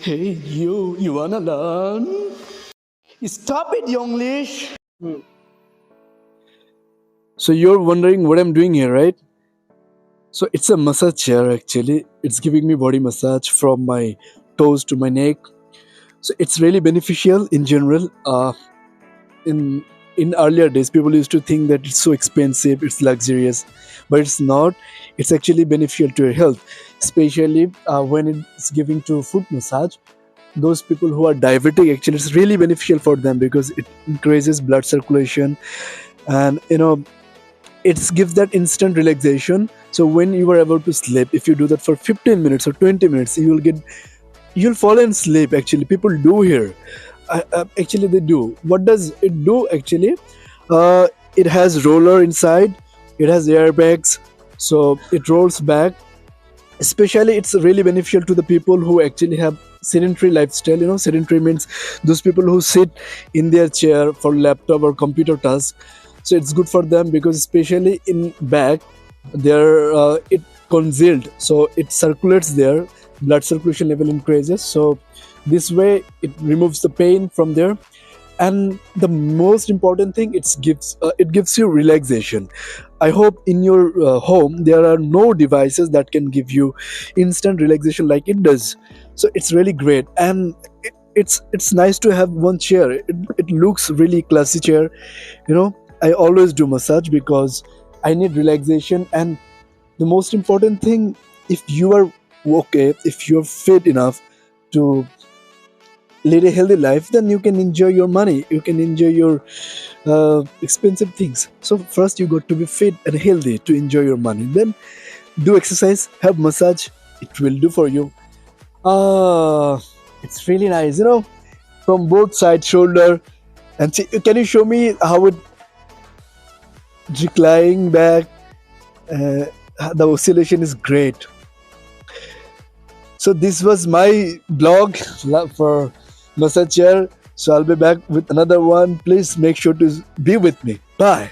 Hey, you wanna learn? Stop it, Yoinglish. So you're wondering what I'm doing here, right? So it's a massage chair actually. It's giving me body massage from my toes to my neck. So it's really beneficial in general. In in earlier days, people used to think that it's so expensive, it's luxurious, but it's not. It's actually beneficial to your health, especially when it's giving to foot massage. Those people who are diabetic, actually it's really beneficial for them because it increases blood circulation, and it gives that instant relaxation. So when you are about to sleep, if you do that for 15 minutes or 20 minutes, you'll fall in sleep. Actually people do here. Actually they do. What does it do actually? It has roller inside, it has airbags, so it rolls back. Especially it's really beneficial to the people who actually have sedentary lifestyle. Sedentary means those people who sit in their chair for laptop or computer tasks. So it's good for them because especially in back, there it congealed, so it circulates there, blood circulation level increases. So this way it removes the pain from there. And the most important thing, it gives you relaxation. I hope in your home there are no devices that can give you instant relaxation like it does. So it's really great. And it's nice to have one chair. It looks really classy chair. I always do massage because I need relaxation. And the most important thing, if you are okay, if you're fit enough to lead a healthy life, then you can enjoy your money, you can enjoy your expensive things. So first you got to be fit and healthy to enjoy your money, then do exercise, have massage, it will do for you. It's really nice, from both sides shoulder. And see, can you show me how it reclining back? uh, the oscillation is great. So this was my blog for massage chair. So I'll be back with another one. Please make sure to be with me. Bye.